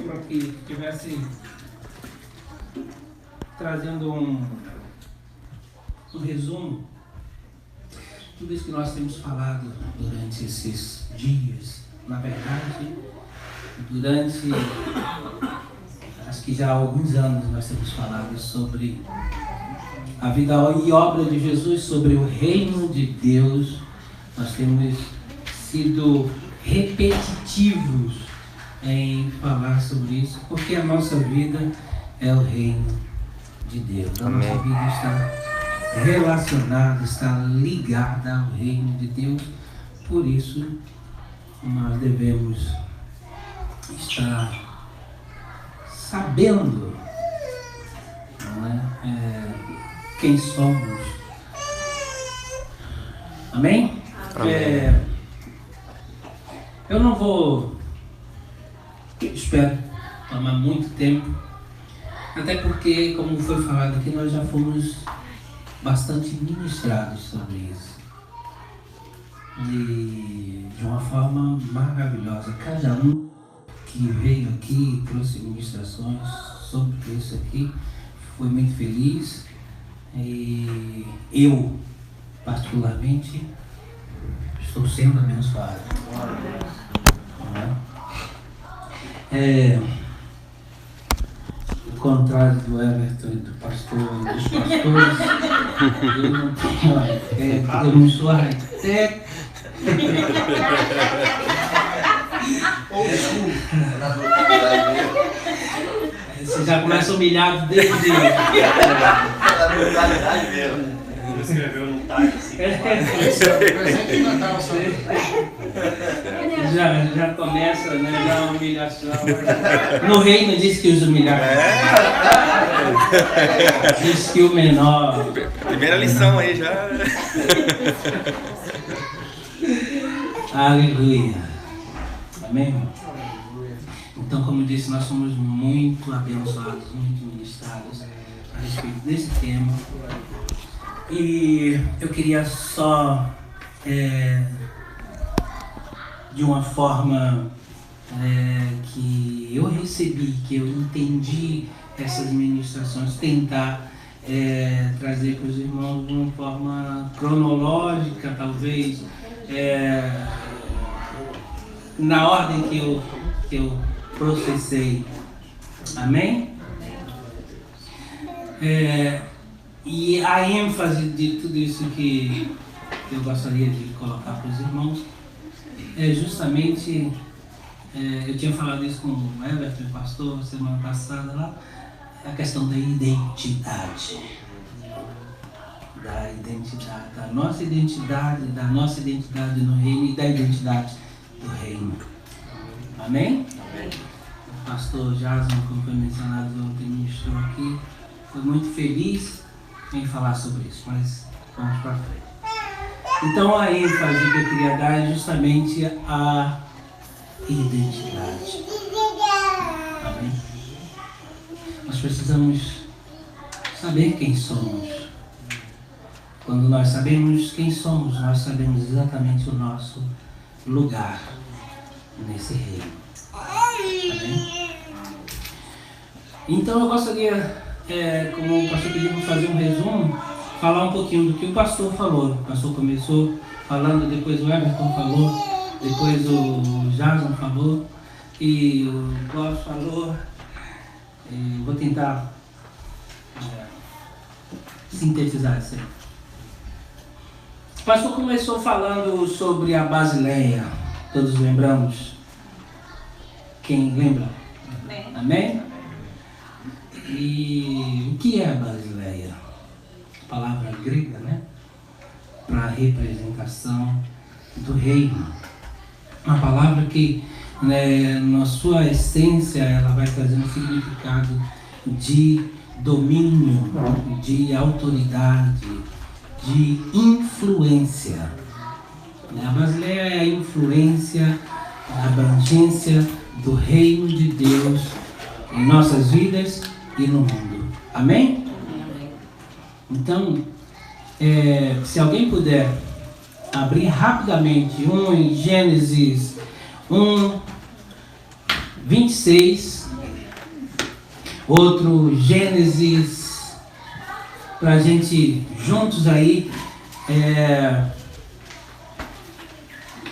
para que estivesse trazendo um resumo de tudo isso que nós temos falado durante esses dias. Na verdade, durante, acho que já há alguns anos nós temos falado sobre a vida e obra de Jesus, sobre o reino de Deus. Nós temos sido repetitivos em falar sobre isso, porque a nossa vida é o reino de Deus. A Amém. Nossa vida está relacionada, está ligada ao reino de Deus. Por isso, nós devemos estar sabendo, não é? Quem somos. Amém? Amém. Eu não vou, espero, tomar muito tempo, até porque, como foi falado aqui, nós já fomos bastante ministrados sobre isso. E de uma forma maravilhosa. Cada um que veio aqui e trouxe ministrações sobre isso aqui foi muito feliz. E eu, particularmente, estou sendo abençoado. Ao contrário do Everton e do pastor e dos pastores, eu não tenho arquiteto, eu não sou arquiteto. Você já começa humilhado desde... Você escreveu num tag assim. Já começa, né? Já uma humilhação. No reino diz que os humilhados. Diz que o menor. Primeira lição aí já. Aleluia. Amém? Então, como eu disse, nós somos muito abençoados, muito ministrados a respeito desse tema. E eu queria só, de uma forma que eu recebi, que eu entendi essas ministrações, tentar trazer para os irmãos de uma forma cronológica, talvez, na ordem que eu processei. Amém? E a ênfase de tudo isso que eu gostaria de colocar para os irmãos é justamente, eu tinha falado isso com o Everton, o pastor, semana passada lá, a questão da identidade. Da identidade, da nossa identidade no reino e da identidade do reino. Amém? Amém. O pastor Jasmine, como foi mencionado ontem, ministrou aqui, foi muito feliz em falar sobre isso, mas vamos para frente. Então a ênfase que eu queria dar é justamente a identidade. Amém? Nós precisamos saber quem somos. Quando nós sabemos quem somos, nós sabemos exatamente o nosso lugar nesse reino. Amém? Então eu gostaria, como o pastor pediu para fazer um resumo, falar um pouquinho do que o pastor falou. O pastor começou falando, depois o Everton falou, depois o Jason falou e o Cláudio falou. E vou tentar sintetizar isso aí. O pastor começou falando sobre a Basileia. Todos lembramos? Quem lembra? Amém. Amém? E o que é a Basileia? Palavra grega, né? Para representação do reino. Uma palavra que, na sua essência, ela vai trazer um significado de domínio, de autoridade, de influência. A Basileia é a influência, a abrangência do reino de Deus em nossas vidas e no mundo. Amém? Então, se alguém puder abrir rapidamente em Gênesis 1, 26 outro Gênesis, para a gente juntos aí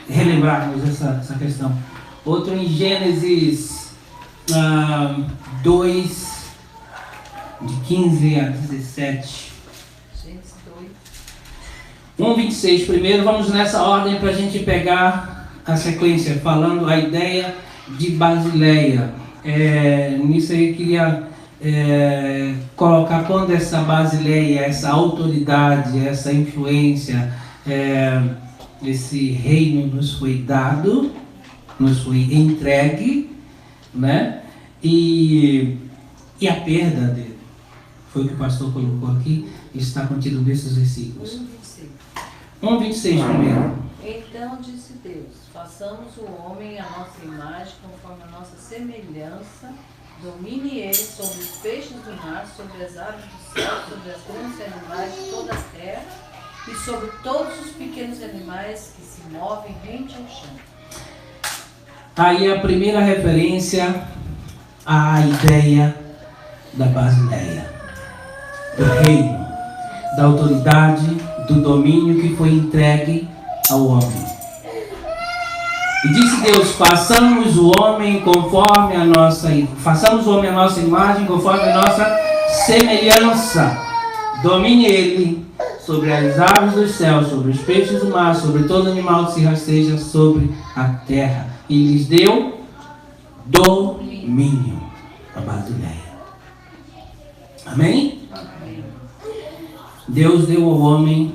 relembrarmos essa questão. Outro em Gênesis 2, de 15 a 17. Gênesis 1:26 primeiro, vamos nessa ordem para a gente pegar a sequência, falando a ideia de Basileia. Nisso aí eu queria colocar quando essa Basileia, essa autoridade, essa influência, esse reino nos foi dado, nos foi entregue, né? E a perda dele, foi o que o pastor colocou aqui, está contido nesses versículos. 1:26 primeiro. Então disse Deus: façamos o homem à nossa imagem, conforme a nossa semelhança, domine ele sobre os peixes do mar, sobre as aves do céu, sobre as grandes animais de toda a terra e sobre todos os pequenos animais que se movem rente ao chão. Aí a primeira referência à ideia da Basileia, do reino, da autoridade, do domínio que foi entregue ao homem. E disse Deus: façamos o homem conforme a nossa imagem, conforme a nossa semelhança. Domine ele sobre as aves dos céus, sobre os peixes do mar, sobre todo animal que se rasteja sobre a terra. E lhes deu domínio, a Basileia. Amém? Amém. Deus deu ao homem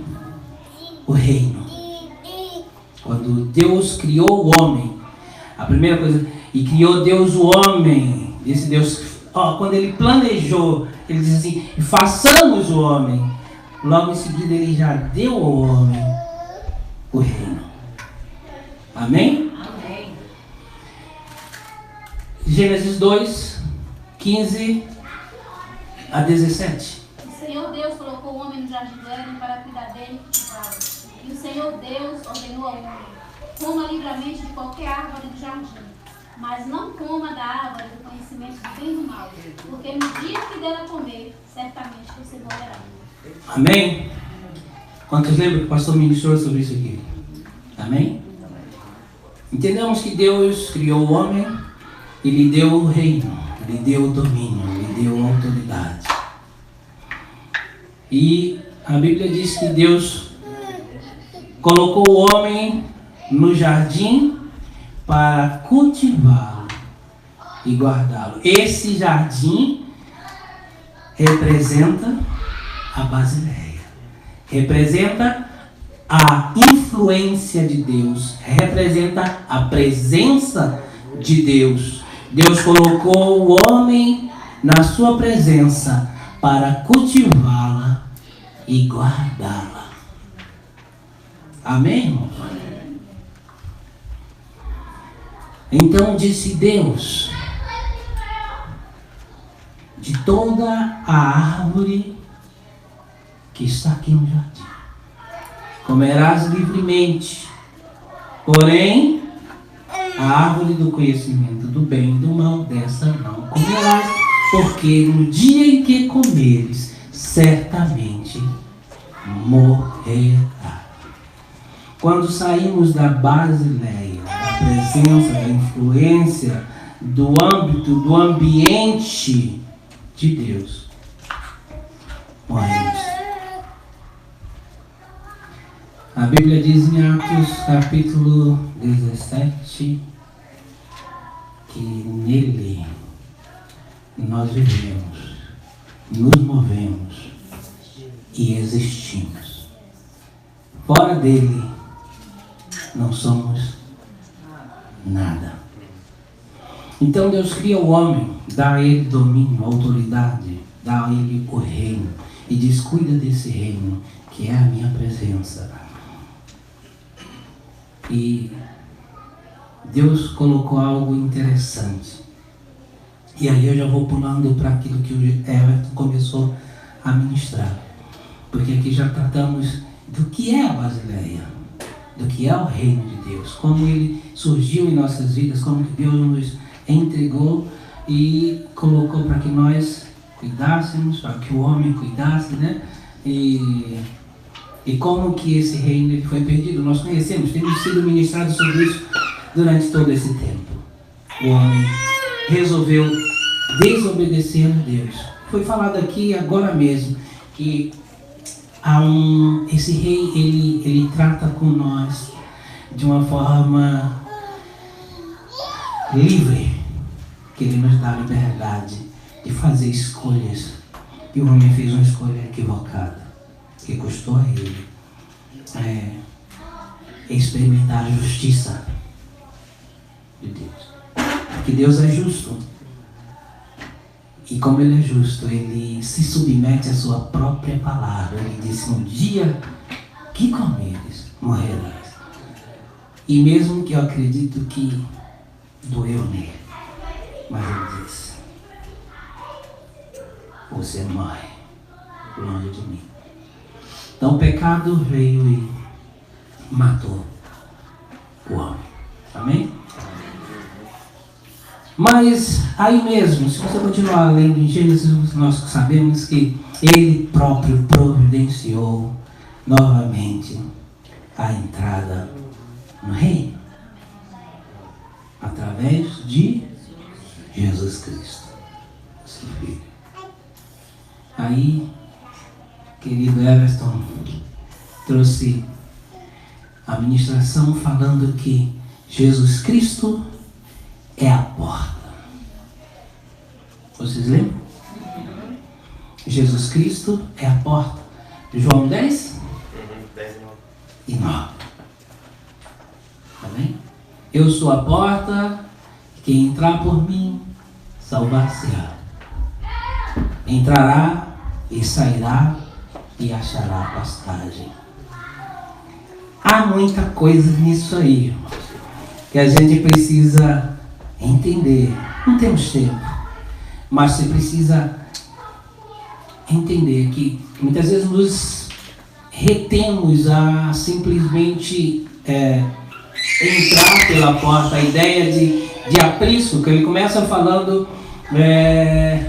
o reino. Quando Deus criou o homem, a primeira coisa, e criou Deus o homem, esse Deus, quando ele planejou, ele diz assim: façamos o homem. Logo em seguida ele já deu ao homem o reino. Amém? Amém. Gênesis 2, 15 a 17. O Senhor Deus colocou o homem no jardim do Éden para cuidar dele e cultivá-lo. E o Senhor Deus ordenou ao homem: coma livremente de qualquer árvore do jardim, mas não coma da árvore do conhecimento do bem e do mal, porque no dia que dela comer, certamente você morrerá. Amém? Quantos lembram que o pastor ministrou sobre isso aqui? Amém? Entendemos que Deus criou o homem e lhe deu o reino, lhe deu o domínio, lhe deu a autoridade. E a Bíblia diz que Deus colocou o homem no jardim para cultivá-lo e guardá-lo. Esse jardim representa a Basileia, representa a influência de Deus, representa a presença de Deus. Deus colocou o homem na sua presença para cultivá-la e guardá-la. Amém, irmão? Então disse Deus: de toda a árvore que está aqui no jardim comerás livremente, porém a árvore do conhecimento do bem e do mal, dessa não comerás, porque no dia em que comeres, certamente morrerá. Quando saímos da Basileia, da presença, da influência, do âmbito, do ambiente de Deus, morremos. A Bíblia diz em Atos capítulo 17 que nele nós vivemos, nos movemos e existimos. Fora dele não somos nada. Então Deus cria o homem, dá a ele domínio, autoridade, dá a ele o reino e diz: cuida desse reino que é a minha presença. E Deus colocou algo interessante. E aí eu já vou pulando para aquilo que o Everton começou a ministrar. Porque aqui já tratamos do que é a Basileia, do que é o reino de Deus, como ele surgiu em nossas vidas, como que Deus nos entregou e colocou para que nós cuidássemos, para que o homem cuidasse, né? E como que esse reino ele foi perdido. Nós conhecemos, temos sido ministrados sobre isso durante todo esse tempo. O homem resolveu desobedecer a Deus. Foi falado aqui agora mesmo que esse rei ele trata com nós de uma forma livre, que ele nos dá a liberdade de fazer escolhas. E o homem fez uma escolha equivocada, que custou a ele experimentar a justiça de Deus. Porque Deus é justo. E como Ele é justo, Ele se submete à sua própria palavra. Ele disse: um dia que comeres, morrerás. E mesmo que eu acredito que doeu nele, mas Ele disse: você morre longe de mim. Então o pecado veio e matou o homem. Amém? Mas aí mesmo, se você continuar lendo em Gênesis, nós sabemos que Ele próprio providenciou novamente a entrada no reino através de Jesus Cristo, seu Filho. Aí, querido Everton trouxe a ministração falando que Jesus Cristo é a porta. Vocês lembram? Jesus Cristo é a porta. João 10? 10 e 9. Amém? Eu sou a porta, quem entrar por mim, salvar-se-á. Entrará e sairá e achará pastagem. Há muita coisa nisso aí, irmãos, que a gente precisa entender. Não temos tempo, mas você precisa entender que muitas vezes nos retemos a simplesmente entrar pela porta. A ideia de aprisco, que ele começa falando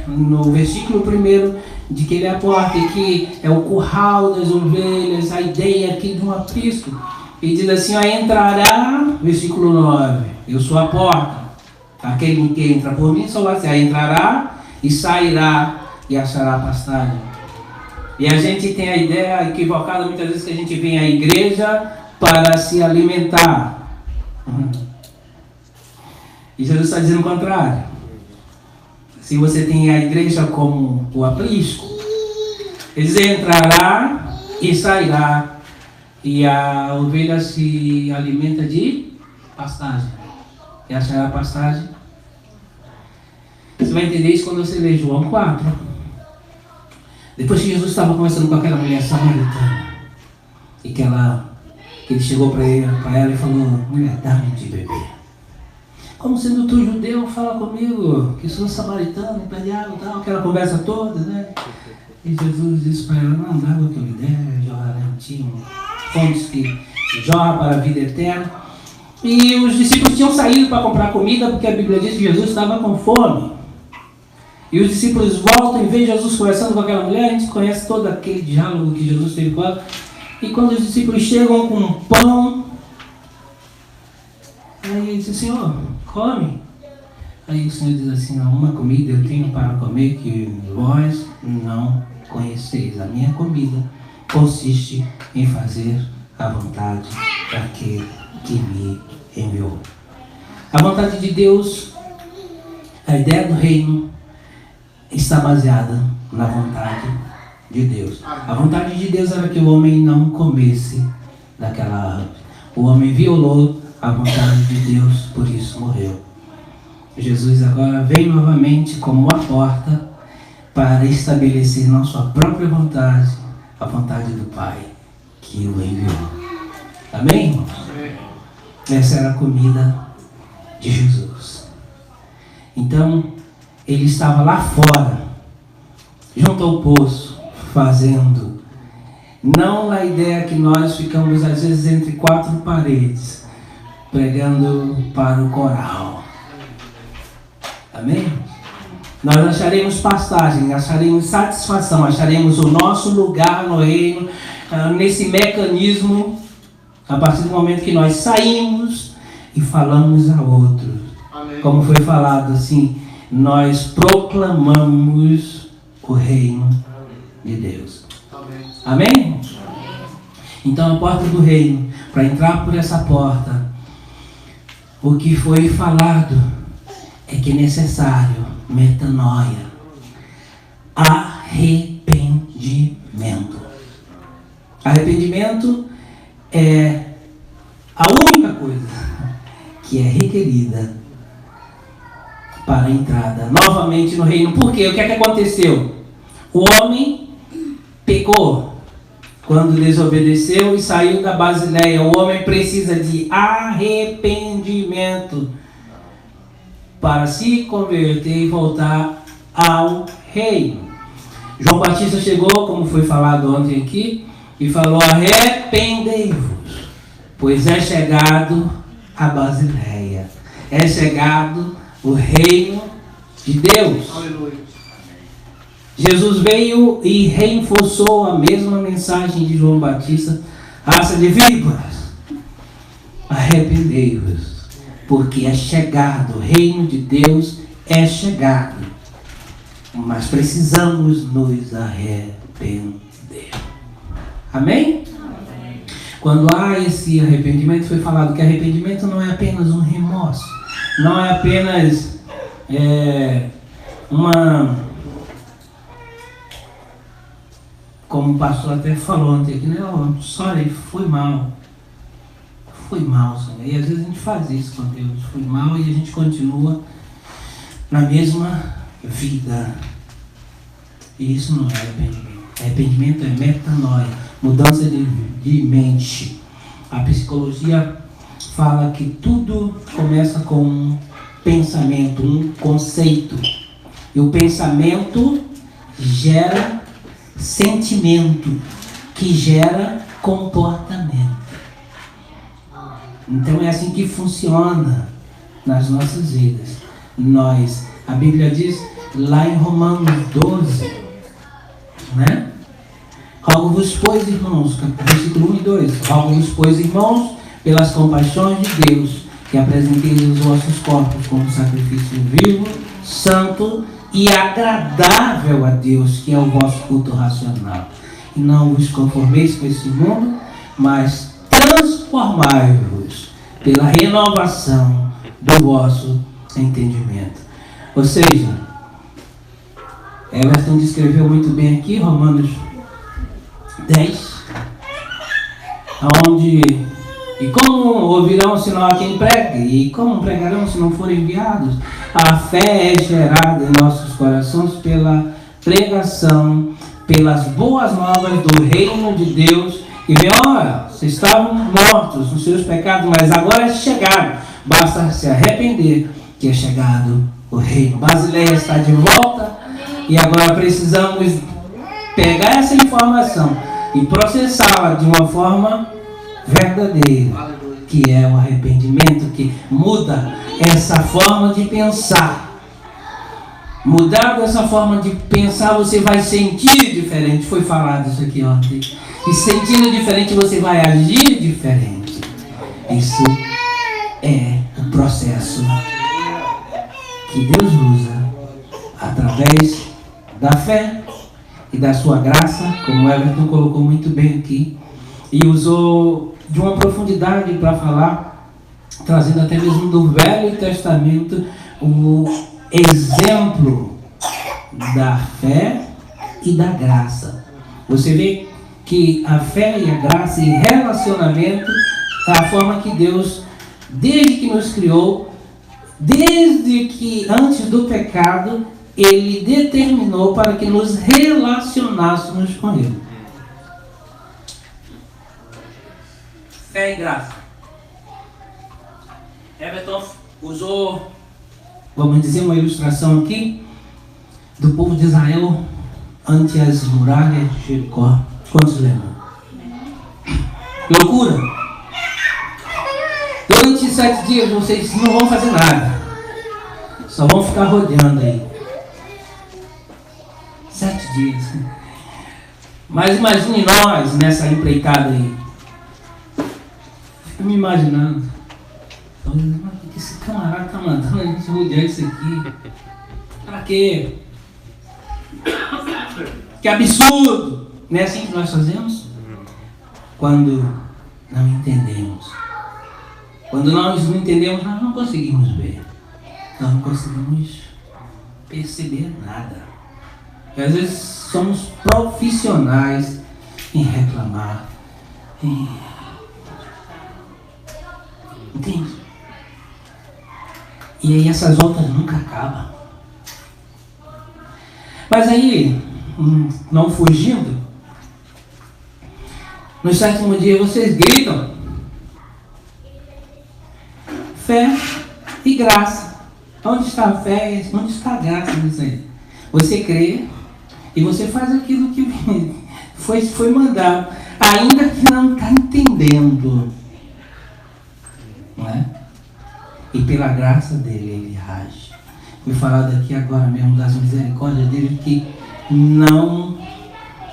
no versículo 1 de que ele é a porta e que é o curral das ovelhas, a ideia aqui de um aprisco. E diz assim: entrará, versículo 9, eu sou a porta, aquele que entra por mim, salvar-se-á. Entrará e sairá e achará pastagem. E a gente tem a ideia equivocada muitas vezes que a gente vem à igreja para se alimentar. E Jesus está dizendo o contrário. Se você tem a igreja como o aprisco, ele diz: entrará e sairá, e a ovelha se alimenta de pastagem. E achará pastagem. Você vai entender isso quando você ler João 4. Depois que Jesus estava conversando com aquela mulher samaritana, e que ele chegou para ela e falou: mulher, dá-me de beber. Como sendo tu judeu, fala comigo, que sou samaritano, pede água e tal, aquela conversa toda, né? E Jesus disse para ela: não, dá água que eu lhe der, jorrará em ti fontes que jorram para a vida eterna. E os discípulos tinham saído para comprar comida, porque a Bíblia diz que Jesus estava com fome. E os discípulos voltam e veem Jesus conversando com aquela mulher. A gente conhece todo aquele diálogo que Jesus teve com ela. E quando os discípulos chegam com um pão, aí ele diz: Senhor, come. Aí o Senhor diz assim: uma comida eu tenho para comer que vós não conheceis. A minha comida consiste em fazer a vontade daquele que me enviou. A vontade de Deus, a ideia do reino, está baseada na vontade de Deus. A vontade de Deus era que o homem não comesse daquela árvore. O homem violou a vontade de Deus, por isso morreu. Jesus agora vem novamente como uma porta para estabelecer não sua própria vontade, a vontade do Pai que o enviou. Amém, irmãos? Essa era a comida de Jesus. Então, ele estava lá fora, junto ao poço, fazendo. Não a ideia que nós ficamos às vezes entre quatro paredes, pregando para o coral. Amém? nós acharemos pastagem, acharemos satisfação, acharemos o nosso lugar no reino, nesse mecanismo, a partir do momento que nós saímos e falamos a outros. Amém. Como foi falado assim, nós proclamamos o reino de Deus. Amém. Amém? Então a porta do reino, para entrar por essa porta, o que foi falado é que é necessário metanoia, arrependimento. Arrependimento é a única coisa que é requerida para a entrada novamente no reino. Por quê? O que é que aconteceu? O homem pecou quando desobedeceu e saiu da Basileia. O homem precisa de arrependimento para se converter e voltar ao reino. João Batista chegou, como foi falado ontem aqui, e falou: arrependei-vos, pois é chegado a Basileia, é chegado o reino de Deus. Aleluia. Jesus veio e reforçou a mesma mensagem de João Batista: raça de víboras, arrependei-vos, porque é chegado, o reino de Deus é chegado, mas precisamos nos arrepender. Amém? Amém. Quando há esse arrependimento, foi falado que arrependimento não é apenas um remorso, não é apenas como o pastor até falou ontem aqui, né? Oh, sorry, foi mal, Senhor. E às vezes a gente faz isso com Deus, foi mal, e a gente continua na mesma vida. E isso não é arrependimento. Arrependimento é metanoia, mudança de mente. A psicologia fala que tudo começa com um pensamento, um conceito. E o pensamento gera sentimento, que gera comportamento. Então é assim que funciona nas nossas vidas. A Bíblia diz lá em Romanos 12, né? Rogo-vos, pois, irmãos, versículo 1 e 2, rogo-vos, pois, irmãos, pelas compaixões de Deus, que apresenteis os vossos corpos como sacrifício vivo, santo e agradável a Deus, que é o vosso culto racional. E não vos conformeis com esse mundo, mas transformai-vos pela renovação do vosso entendimento. Ou seja, Everton descreveu muito bem aqui, Romanos 10, onde: e como ouvirão se não há quem pregue? E como pregarão se não forem enviados? A fé é gerada em nossos corações pela pregação, pelas boas novas do reino de Deus. E vem, olha, vocês estavam mortos nos seus pecados, mas agora é chegado. Basta se arrepender, que é chegado o reino. Basileia está de volta. E agora precisamos pegar essa informação e processá-la de uma forma verdadeira, que é o arrependimento, que muda essa forma de pensar. Mudar dessa forma de pensar, você vai sentir diferente. Foi falado isso aqui ontem. E sentindo diferente, você vai agir diferente. Isso é o processo que Deus usa através da fé e da sua graça, como o Everton colocou muito bem aqui, e usou de uma profundidade para falar, trazendo até mesmo do Velho Testamento o exemplo da fé e da graça. Você vê que a fé e a graça e relacionamento é a forma que Deus, desde que nos criou, desde que antes do pecado, Ele determinou para que nos relacionássemos com Ele. Fé e graça. Everton usou, vamos dizer, uma ilustração aqui do povo de Israel ante as muralhas de Jericó. Quantos lembram? Loucura! Durante 7 dias vocês não vão fazer nada, só vão ficar rodeando aí. dias. Mas imagine nós nessa empreitada aí. Fico me imaginando. Mas por que esse camarada está mandando a gente rodear isso aqui? Para quê? Que absurdo! Não é assim que nós fazemos? Quando não entendemos. Quando nós não entendemos, nós não conseguimos ver. Nós não conseguimos perceber nada. E às vezes somos profissionais em reclamar. Entende? E aí essas voltas nunca acabam. Mas aí, não fugindo, no sétimo dia vocês gritam fé e graça. Onde está a fé? Onde está a graça nisso aí? Você crê e você faz aquilo que foi mandado, ainda que não está entendendo, não é? E pela graça dele, ele age. Foi falado aqui agora mesmo das misericórdias dele, que não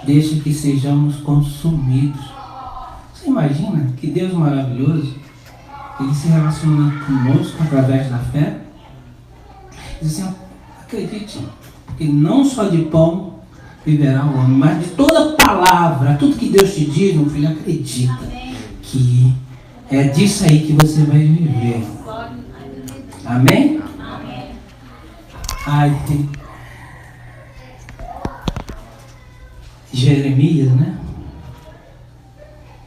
deixa que sejamos consumidos. Você imagina que Deus maravilhoso, ele se relaciona conosco através da fé? Diz assim, acredite, que não só de pão viverá o homem, mas de toda palavra, tudo que Deus te diz, meu filho, acredita. Que é disso aí que você vai viver. Amém? Ai, Jeremias, né?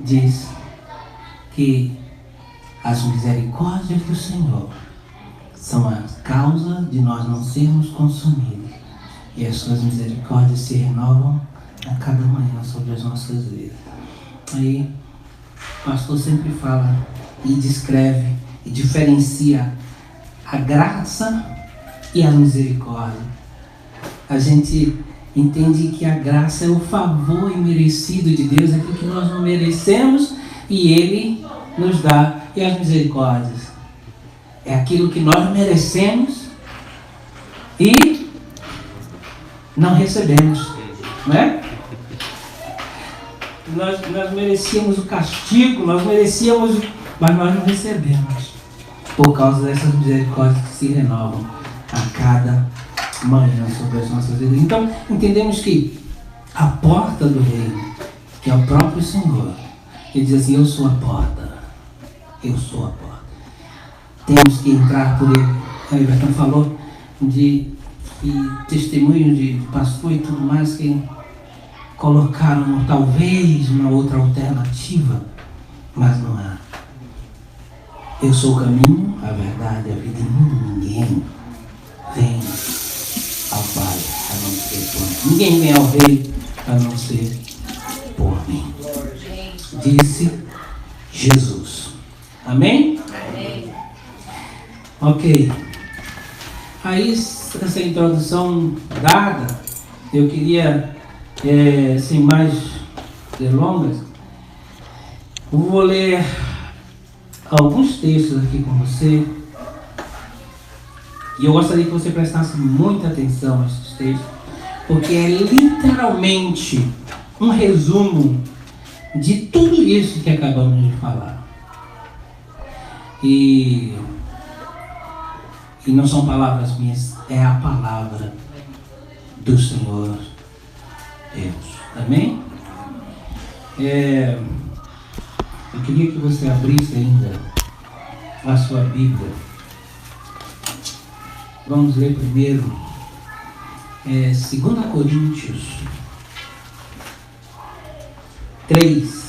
Diz que as misericórdias do Senhor são a causa de nós não sermos consumidos. E as suas misericórdias se renovam a cada manhã sobre as nossas vidas. Aí, o pastor sempre fala e descreve e diferencia a graça e a misericórdia. A gente entende que a graça é o favor imerecido de Deus, aquilo que nós não merecemos e Ele nos dá. E as misericórdias é aquilo que nós merecemos e não recebemos, não é? Nós merecíamos o castigo, nós merecíamos, mas nós não recebemos, por causa dessas misericórdias que se renovam a cada manhã sobre as nossas vidas. Então, entendemos que a porta do reino, que é o próprio Senhor, ele diz assim, eu sou a porta, eu sou a porta. Temos que entrar por ele. A Everton falou de testemunho de pastor e tudo mais que colocaram talvez uma outra alternativa, mas não há. Eu sou o caminho, a verdade e a vida, e ninguém vem ao Pai a não ser por mim. Ninguém vem ao Rei a não ser por mim. Disse Jesus. Amém? Amém. Ok. Aí, essa introdução dada, eu queria, sem mais delongas, eu vou ler alguns textos aqui com você. E eu gostaria que você prestasse muita atenção a esses textos, porque é literalmente um resumo de tudo isso que acabamos de falar. E não são palavras minhas, é a palavra do Senhor Deus. Amém? Eu queria que você abrisse ainda a sua Bíblia. Vamos ler primeiro 2 Coríntios 3,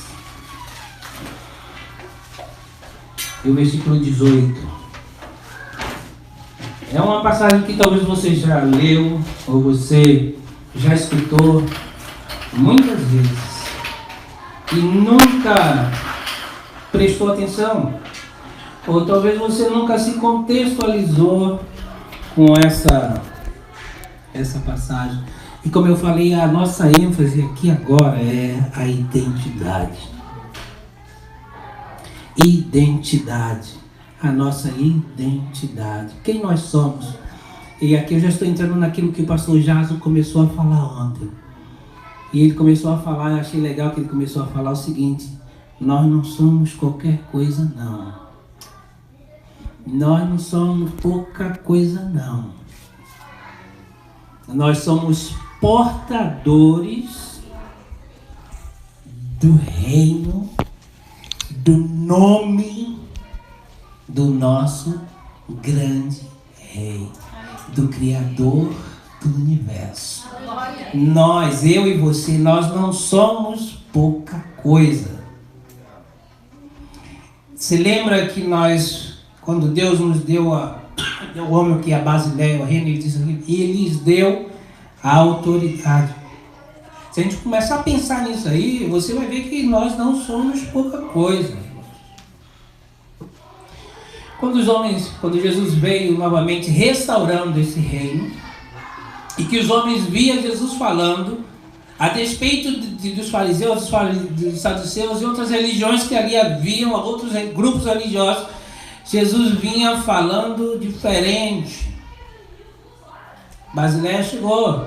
e o versículo 18. É uma passagem que talvez você já leu ou você já escutou muitas vezes e nunca prestou atenção, ou talvez você nunca se contextualizou com essa passagem. E como eu falei, a nossa ênfase aqui agora é a identidade. Identidade. A nossa identidade. Quem nós somos. E aqui eu já estou entrando naquilo que o pastor Jason começou a falar ontem. E ele começou a falar, eu achei legal que ele começou a falar o seguinte: nós não somos qualquer coisa não. Nós não somos pouca coisa não. Nós somos portadores do reino, do nome do nosso grande Rei, do Criador do Universo. Nós, eu e você, nós não somos pouca coisa. Você lembra que nós, quando Deus nos deu o homem que é a Basileia, o reino, ele disse aqui, ele lhes deu a autoridade. Se a gente começar a pensar nisso aí, você vai ver que nós não somos pouca coisa. Quando Jesus veio novamente restaurando esse reino, e que os homens viam Jesus falando, a despeito dos fariseus, dos saduceus e outras religiões que ali haviam, outros grupos religiosos, Jesus vinha falando diferente. Basileia chegou.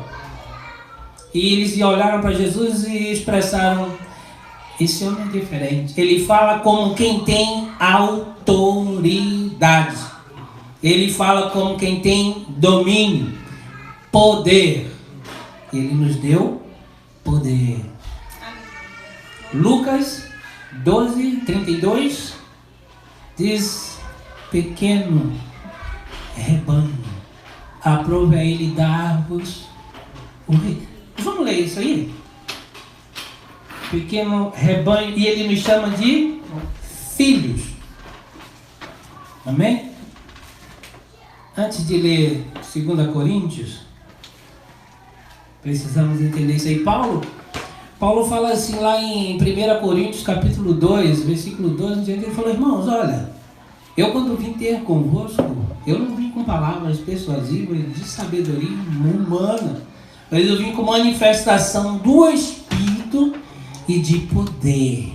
E eles olharam para Jesus e expressaram: esse homem é diferente. Ele fala como quem tem autoridade. Ele fala como quem tem domínio, poder. Ele nos deu poder. Lucas 12:32 diz: pequeno rebanho, aprove a ele dar-vos o rei. Vamos ler isso aí? Pequeno rebanho, e ele nos chama de filhos. Amém? Antes de ler 2 Coríntios, precisamos entender isso aí. Paulo fala assim lá em 1 Coríntios capítulo 2, versículo 12, ele falou: irmãos, olha, eu quando vim ter convosco, eu não vim com palavras persuasivas de sabedoria humana, mas eu vim com manifestação do Espírito e de poder.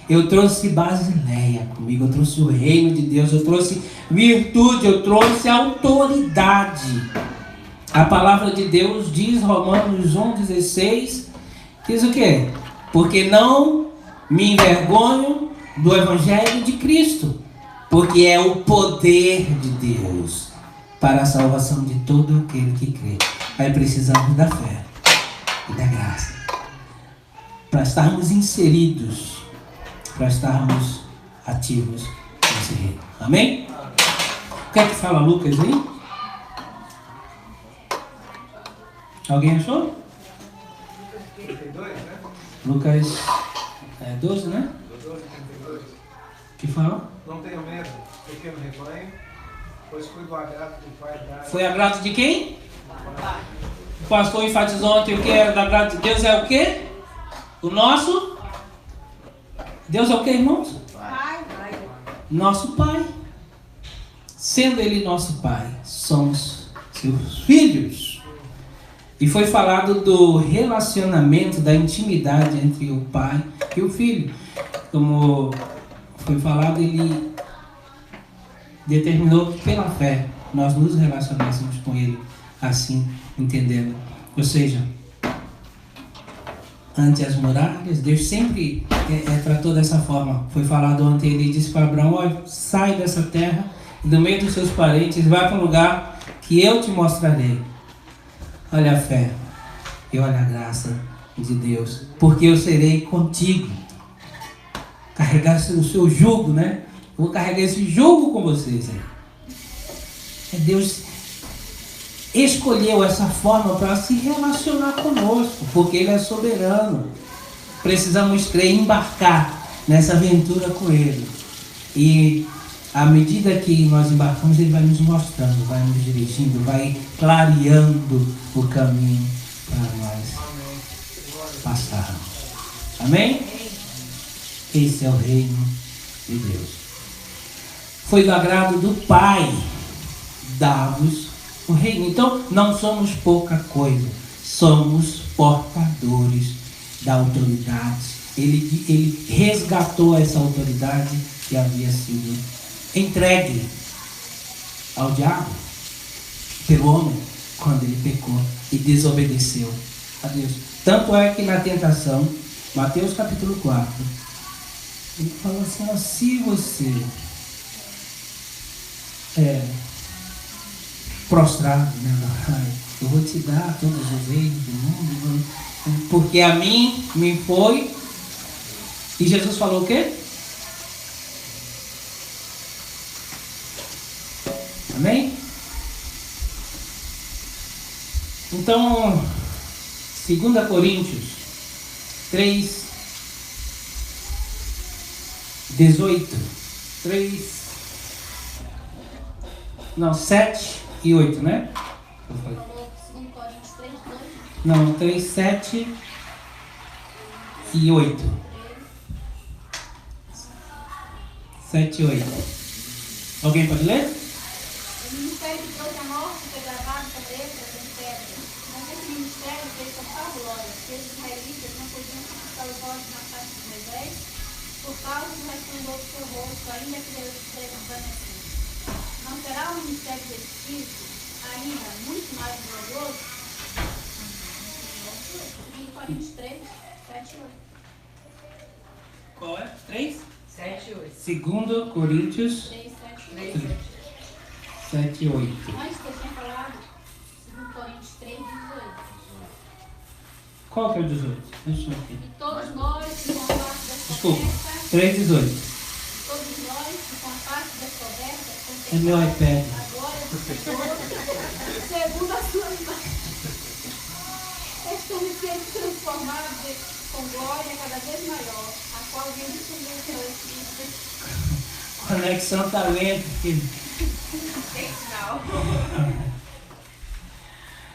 Eu trouxe Basileia comigo, eu trouxe o reino de Deus, eu trouxe virtude, eu trouxe autoridade. A palavra de Deus diz, Romanos 1,16, diz o quê? Porque não me envergonho do Evangelho de Cristo, porque é o poder de Deus para a salvação de todo aquele que crê. Aí precisamos da fé e da graça para estarmos inseridos, para estarmos ativos nesse reino. Amém? O que é que fala Lucas aí? Alguém achou? Lucas 12, né? 12:32. Que fala? Não tenha medo, pequeno rebanho, pois foi do agrado do Pai dar. Foi agrado de quem? O pastor enfatizou ontem o que é da graça de Deus é o quê? O nosso? Deus é o quê, irmãos? Pai. Nosso Pai. Sendo Ele nosso Pai, somos seus filhos. E foi falado do relacionamento, da intimidade entre o Pai e o Filho. Como foi falado, Ele determinou que pela fé nós nos relacionássemos com Ele, assim entendendo. Ou seja, ante as muralhas, Deus sempre tratou dessa forma. Foi falado ontem, Ele disse para Abraão: olha, sai dessa terra, do meio dos seus parentes, vai para um lugar que eu te mostrarei. Olha a fé e olha a graça de Deus, porque eu serei contigo. Carregar o seu jugo, né? Eu vou carregar esse jugo com vocês aí. Deus escolheu essa forma para se relacionar conosco, porque Ele é soberano. Precisamos crer e embarcar nessa aventura com Ele. E à medida que nós embarcamos, Ele vai nos mostrando, vai nos dirigindo, vai clareando o caminho para nós passarmos. Amém? Esse é o reino de Deus. Foi do agrado do Pai dar-vos o reino. Então, não somos pouca coisa, somos portadores da autoridade. Ele resgatou essa autoridade que havia sido entregue ao diabo pelo homem quando ele pecou e desobedeceu a Deus. Tanto é que na tentação, Mateus capítulo 4, ele fala assim, ó, se você prostrado, né? Eu vou te dar todos os reinos do mundo, porque a mim me foi. E Jesus falou o quê? Amém? Então, 2 Coríntios 3, 18, 7 e 8, né? Falou 2 Coríntios 3, 2. Não, 3, 7 e 8. 7 e 8. Alguém pode ler? O ministério que trouxe a morte foi gravado com letras em pedra. Mas esse ministério veio com tal glória que os israelitas não podiam conquistar os olhos na face de Moisés por causa do resplendor do seu rosto, ainda que Deus desvanecesse. Não será o ministério do Espírito ainda muito mais glorioso? 2 Coríntios 3, 7 e 8. Qual é? 3? 7 e 8. 2 Coríntios 3, 7 e 3, 8. 7 e 8. Antes que eu tinha falado, 2 Coríntios 3, 18. Qual que é o 18? Deixa eu ver. E todos nós que com a parte Desculpa. descoberta, 3, 18. todos nós que com a parte descoberta, É meu iPad. a glória do Senhor, segundo a sua imagem, estamos sendo transformados com glória cada vez maior, a qual vem do Senhor que é o Espírito. Conexão tá lenta, filho.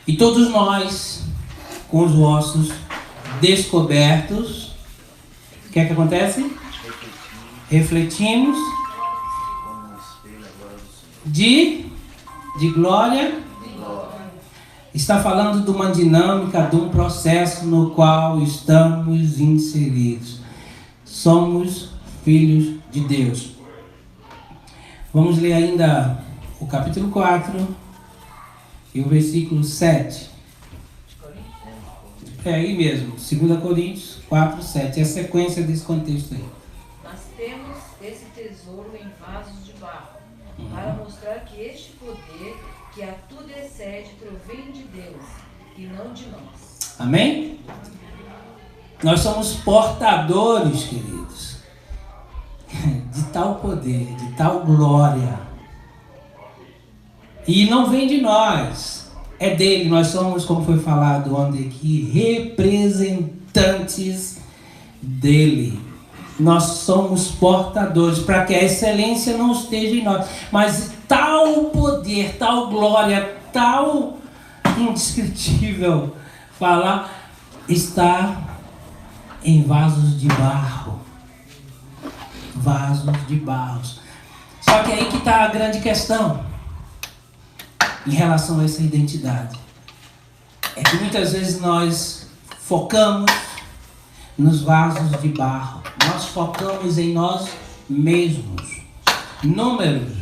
E todos nós, com os ossos descobertos, o que é que acontece? Refletimos de glória. Está falando de uma dinâmica, de um processo no qual estamos inseridos. Somos filhos de Deus. Vamos ler ainda o capítulo 4 e o versículo 7. É aí mesmo, 2 Coríntios 4, 7. É a sequência desse contexto aí. Mas temos esse tesouro em vasos de barro, para mostrar que este poder, que a tudo excede, provém de Deus, e não de nós. Amém? Nós somos portadores, queridos, de tal poder, de tal glória. E não vem de nós, é dele. Nós somos, como foi falado ontem aqui, representantes dele. Nós somos portadores, para que a excelência não esteja em nós. Mas tal poder, tal glória, tal indescritível falar, está em vasos de barro. Vasos de barro. Só que aí que está a grande questão em relação a essa identidade. É que muitas vezes nós focamos nos vasos de barro. Nós focamos em nós mesmos. Números,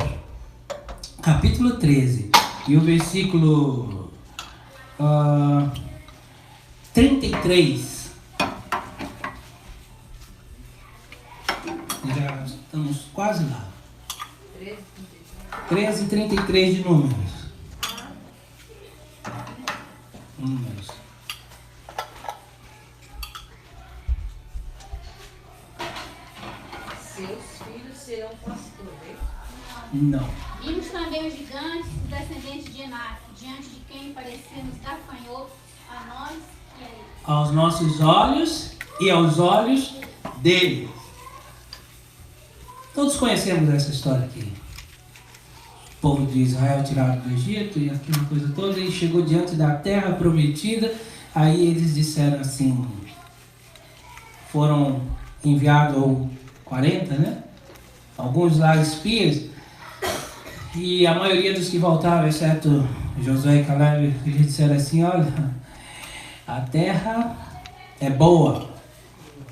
capítulo 13, e o versículo 33. Já estamos quase lá. 13 e 33 de Números. Números. Seus filhos serão pastores. Não. Vimos também os gigantes, os descendentes de Enac, diante de quem parecemos gafanhotos a nós e a eles. Aos nossos olhos e aos olhos deles. Todos conhecemos essa história aqui. O povo de Israel tirado do Egito e aquela coisa toda, e chegou diante da terra prometida. Aí eles disseram assim, foram enviados 40, né? Alguns lá espias, e a maioria dos que voltaram, exceto Josué e Caleb, eles disseram assim, olha, a terra é boa,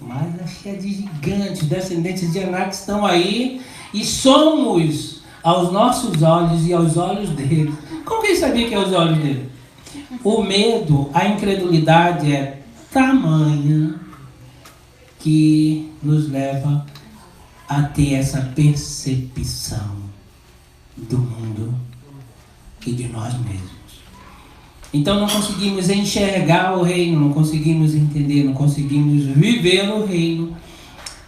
mas é cheia de gigantes, descendentes de Enac estão aí, e somos aos nossos olhos e aos olhos deles. Como que ele sabia que é os olhos dele? O medo, a incredulidade é tamanha que nos leva a ter essa percepção do mundo e de nós mesmos. Então não conseguimos enxergar o reino, não conseguimos entender, não conseguimos viver o reino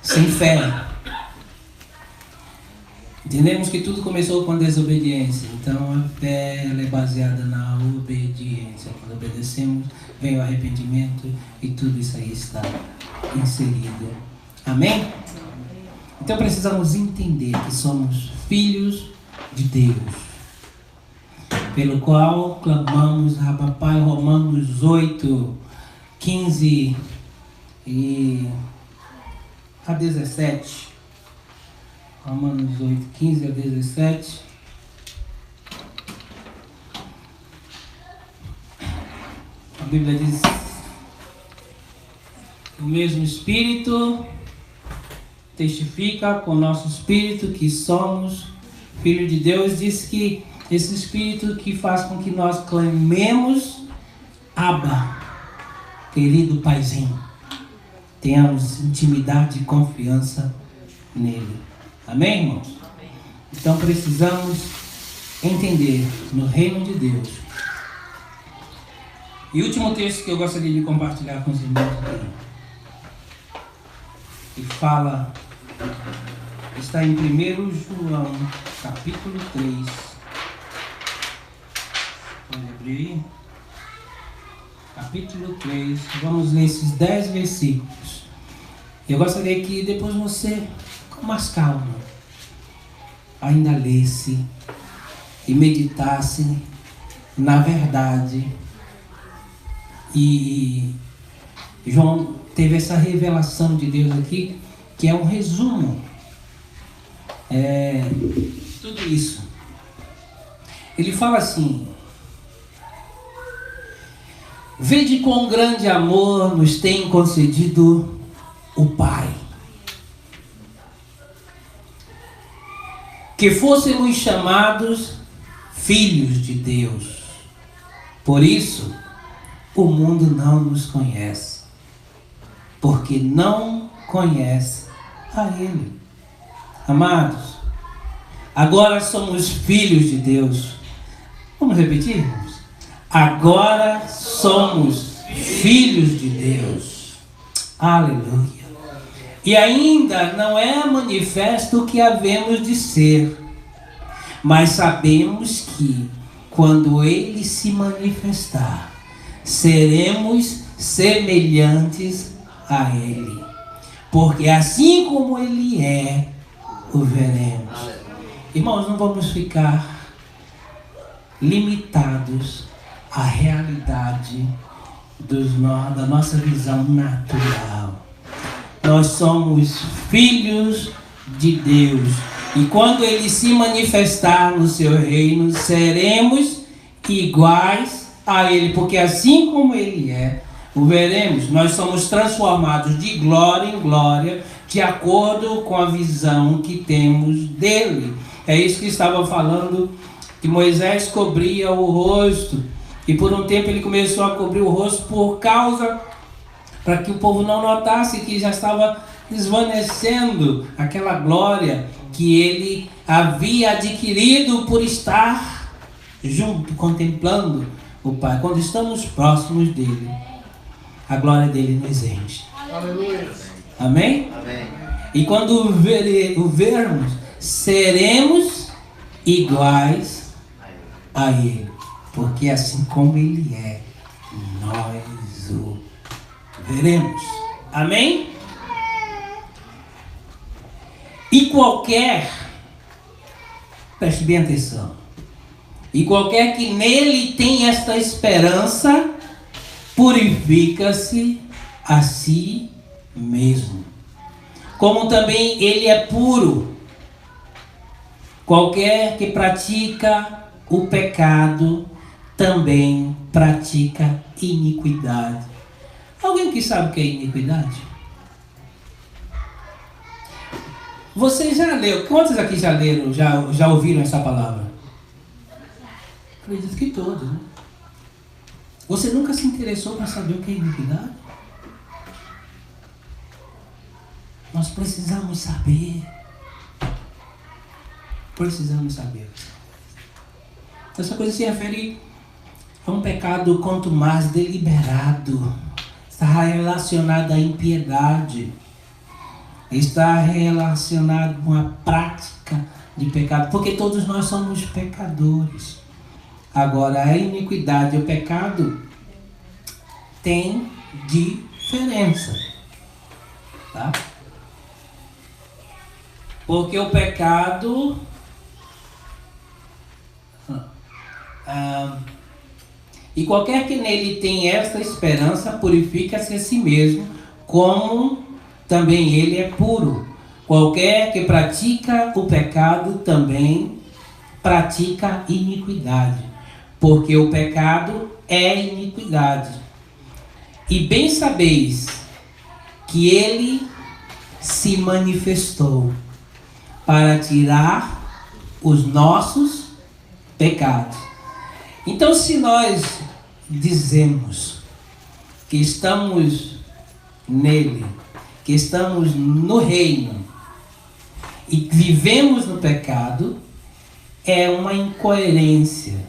sem fé. Entendemos que tudo começou com a desobediência. Então a fé ela é baseada na obediência. Quando obedecemos, vem o arrependimento e tudo isso aí está inserido. Amém? Então precisamos entender que somos filhos de Deus, pelo qual clamamos a Papai. Romanos 8, 15 a 17. Romanos 8, 15 a 17. A Bíblia diz: o mesmo Espírito testifica com o nosso Espírito que somos filhos de Deus. Diz que esse Espírito que faz com que nós clamemos: Abba, querido Paizinho. Tenhamos intimidade e confiança nele. Amém, irmãos? Amém. Então precisamos entender no reino de Deus. E o último texto que eu gostaria de compartilhar com os irmãos aqui, que fala, está em 1 João, capítulo 3. Pode abrir aí. Capítulo 3. Vamos ler esses 10 versículos. Eu gostaria que depois você, com mais calma, ainda lesse e meditasse na verdade. E João teve essa revelação de Deus aqui, que é um resumo. Tudo isso. Ele fala assim: vede quão grande amor nos tem concedido o Pai, que fôssemos chamados filhos de Deus. Por isso, o mundo não nos conhece, porque não conhece a Ele. Amados, agora somos filhos de Deus. Vamos repetir, irmãos? Agora somos filhos de Deus. Aleluia. E ainda não é manifesto o que havemos de ser, mas sabemos que, quando Ele se manifestar, seremos semelhantes a Ele, porque assim como Ele é, o veremos. Irmãos, não vamos ficar limitados à realidade da nossa visão natural. Nós somos filhos de Deus, e quando Ele se manifestar no seu reino, seremos iguais a Ele, porque assim como Ele é, o veremos. Nós somos transformados de glória em glória, de acordo com a visão que temos dele. É isso que estava falando, que Moisés cobria o rosto, e por um tempo ele começou a cobrir o rosto para que o povo não notasse que já estava desvanecendo aquela glória que ele havia adquirido por estar junto, contemplando o Pai. Quando estamos próximos dele, a glória dele nos enche. Aleluia. Amém? Amém. E quando o vermos, seremos iguais a Ele, porque assim como Ele é, nós o veremos. Amém? E qualquer, preste bem atenção, e qualquer que nele tem esta esperança, purifica-se a si mesmo, como também ele é puro. Qualquer que pratica o pecado também pratica iniquidade. Alguém que sabe o que é iniquidade? Você já leu? Quantos aqui já leram, já ouviram essa palavra? Acredito que todos, né? Você nunca se interessou para saber o que é iniquidade? Nós precisamos saber. Precisamos saber. Essa coisa se refere a um pecado quanto mais deliberado. Está relacionado à impiedade. Está relacionado com a prática de pecado. Porque todos nós somos pecadores. Agora, a iniquidade e o pecado têm diferença. Tá? Porque o pecado... e qualquer que nele tem esta esperança, purifica-se a si mesmo, como também ele é puro. Qualquer que pratica o pecado também pratica iniquidade, porque o pecado é iniquidade. E bem sabeis que ele se manifestou para tirar os nossos pecados. Então, se nós dizemos que estamos nele, que estamos no reino e vivemos no pecado, é uma incoerência.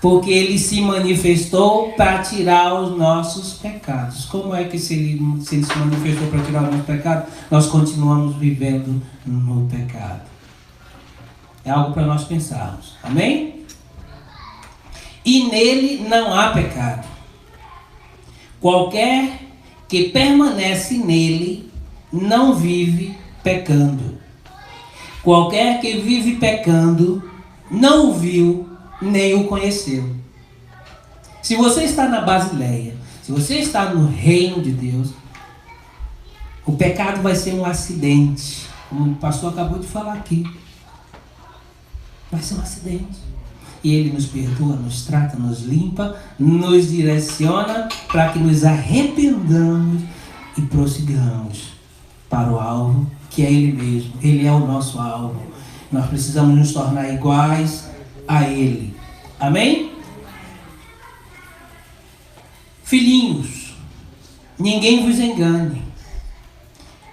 Porque ele se manifestou para tirar os nossos pecados. Como é que se ele se manifestou para tirar os nossos pecados, nós continuamos vivendo no pecado? É algo para nós pensarmos. Amém? E nele não há pecado. Qualquer que permanece nele não vive pecando. Qualquer que vive pecando não o viu nem o conheceu. Se você está na Basileia, se você está no reino de Deus, o pecado vai ser um acidente, como o pastor acabou de falar aqui. Vai ser um acidente. E ele nos perdoa, nos trata, nos limpa, nos direciona para que nos arrependamos e prossigamos para o alvo, que é ele mesmo. Ele é o nosso alvo. Nós precisamos nos tornar iguais a ele. Amém? Filhinhos, ninguém vos engane.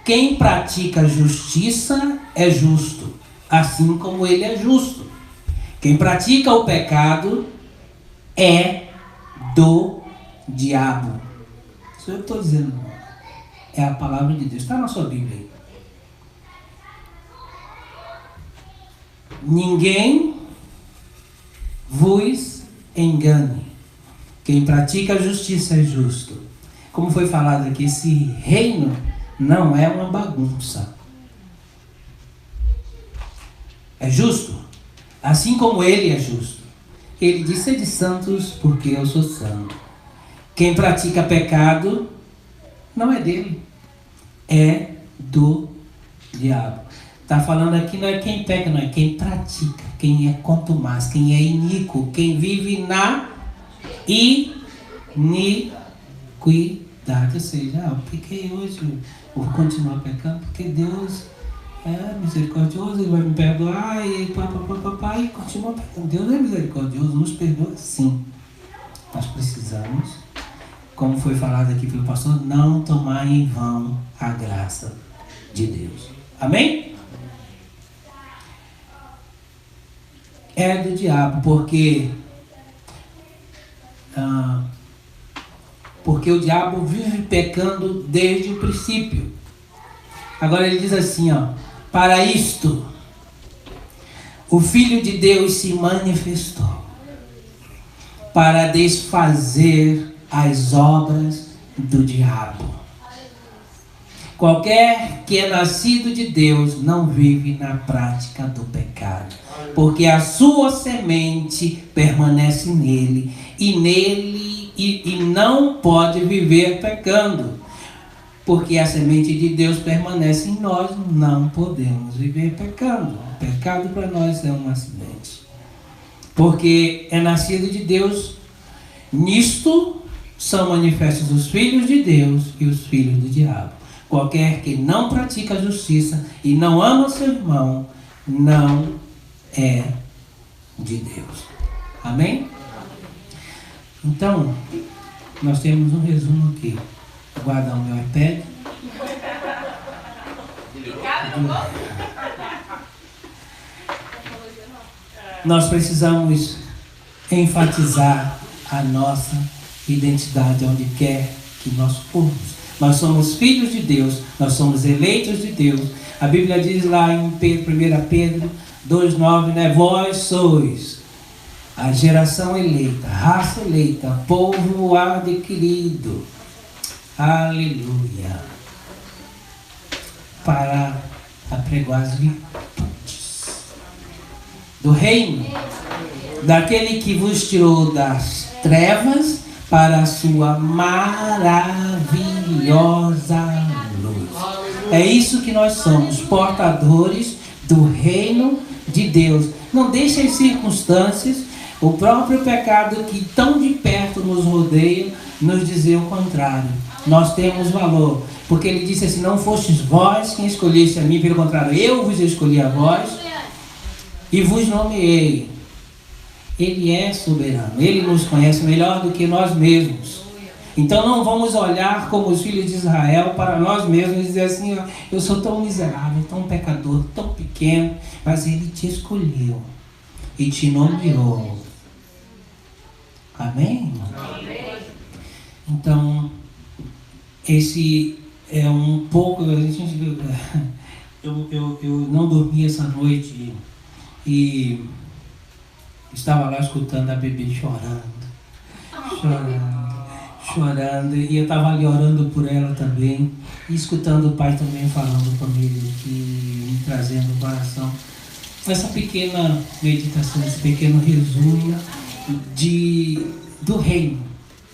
Quem pratica justiça é justo, assim como ele é justo. Quem pratica o pecado é do diabo. Isso eu estou dizendo, é a palavra de Deus. Está na sua Bíblia aí. Ninguém vos engane. Quem pratica a justiça é justo. Como foi falado aqui, esse reino não é uma bagunça. É justo. Assim como ele é justo. Ele diz: sede santos, porque eu sou santo. Quem pratica pecado não é dele, é do diabo. Está falando aqui, não é quem peca, não é quem pratica, quem é contumaz, quem é iníquo, quem vive na iniquidade. Ou seja, eu pequei hoje, eu vou continuar pecando, porque Deus é misericordioso, ele vai me perdoar, e papapá, e continua pecando. Deus é misericordioso, nos perdoa sim. Nós precisamos, como foi falado aqui pelo pastor, não tomar em vão a graça de Deus. Amém? É do diabo, porque o diabo vive pecando desde o princípio. Agora ele diz assim, para isto o Filho de Deus se manifestou, para desfazer as obras do diabo. Qualquer que é nascido de Deus não vive na prática do pecado, porque a sua semente permanece nele e não pode viver pecando. Porque a semente de Deus permanece em nós, não podemos viver pecando. O pecado para nós é um acidente. Porque é nascido de Deus, nisto são manifestos os filhos de Deus e os filhos do diabo. Qualquer que não pratica a justiça e não ama seu irmão, não é de Deus. Amém? Então, nós temos um resumo aqui. Vou guardar o meu iPad. Nós precisamos enfatizar a nossa identidade onde quer que nós formos. Nós somos filhos de Deus, nós somos eleitos de Deus. A Bíblia diz lá em 1 Pedro 2,9, né? Vós sois a geração eleita, raça eleita, povo adquirido. Aleluia. Para apregoar as virtudes do reino, daquele que vos tirou das trevas para a sua maravilhosa luz. É isso que nós somos, portadores do reino de Deus. Não deixe as circunstâncias, o próprio pecado que tão de perto nos rodeia, nos dizer o contrário. Nós temos valor, porque ele disse assim: não fostes vós quem escolheste a mim, pelo contrário, eu vos escolhi a vós e vos nomeei. Ele é soberano, ele nos conhece melhor do que nós mesmos. Então não vamos olhar como os filhos de Israel para nós mesmos e dizer assim: eu sou tão miserável, tão pecador, tão pequeno, mas ele te escolheu e te nomeou. Amém? Amém. Então, esse é um pouco... Eu não dormi essa noite e estava lá escutando a bebê chorando, e eu estava ali orando por ela também, e escutando o pai também falando comigo, e me trazendo o coração essa pequena meditação, esse pequeno resumo do reino,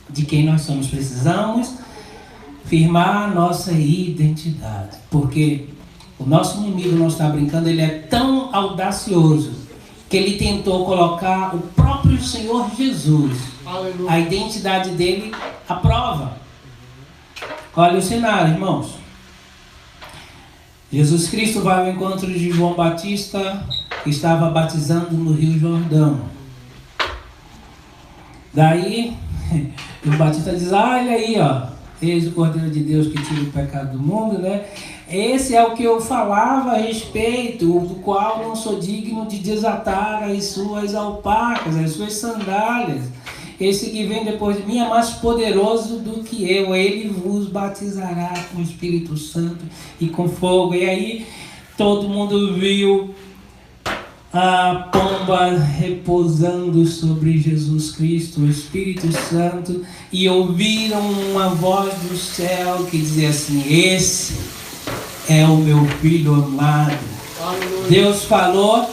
de quem nós somos. Precisamos firmar a nossa identidade, porque o nosso inimigo não está brincando, ele é tão audacioso que ele tentou colocar o próprio Senhor Jesus, a identidade dele à prova. Olha o cenário, irmãos. Jesus Cristo vai ao encontro de João Batista, que estava batizando no Rio Jordão. Daí, o Batista diz: olha aí, ó, eis o Cordeiro de Deus que tira o pecado do mundo, né? Esse é o que eu falava a respeito, do qual não sou digno de desatar as suas alpacas, as suas sandálias. Esse que vem depois de mim é mais poderoso do que eu. Ele vos batizará com o Espírito Santo e com fogo. E aí todo mundo viu a pomba repousando sobre Jesus Cristo, o Espírito Santo, e ouviram uma voz do céu que dizia assim: esse é o meu filho amado. Aleluia. Deus falou: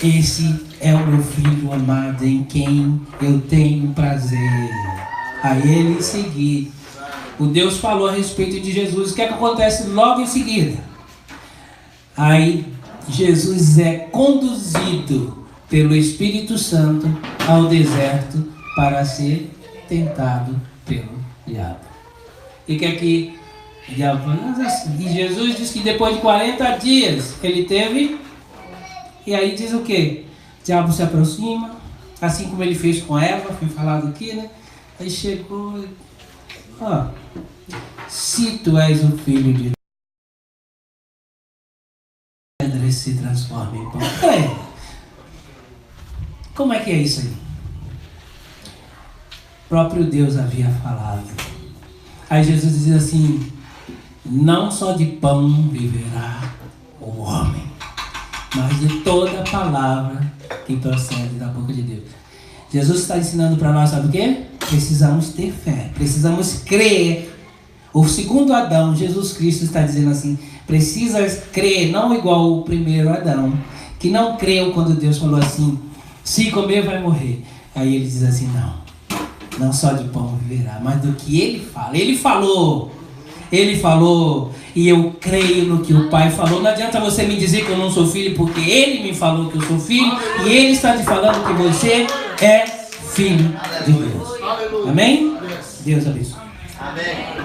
esse é o meu filho amado, em quem eu tenho prazer. A ele seguir. O Deus falou a respeito de Jesus. O que é que acontece logo em seguida? Aí Jesus é conduzido pelo Espírito Santo ao deserto para ser tentado pelo diabo. E que aqui o diabo falou assim, e Jesus diz que depois de 40 dias ele teve. E aí diz o quê? O diabo se aproxima, assim como ele fez com Eva, foi falado aqui, né? Aí chegou e... ó, se tu és o filho de Deus, pedras se transforma em pão. Como é que é isso aí? O próprio Deus havia falado. Aí Jesus diz assim: não só de pão viverá o homem, mas de toda palavra que procede da boca de Deus. Jesus está ensinando para nós, sabe o quê? Precisamos ter fé, precisamos crer. O segundo Adão, Jesus Cristo, está dizendo assim: precisas crer, não igual o primeiro Adão, que não creu quando Deus falou assim: se comer vai morrer. Aí ele diz assim: não só de pão viverá, mas do que ele fala. Ele falou, e eu creio no que o Pai falou. Não adianta você me dizer que eu não sou filho, porque ele me falou que eu sou filho, e ele está te falando que você é filho de Deus. Amém? Deus abençoe. Amém.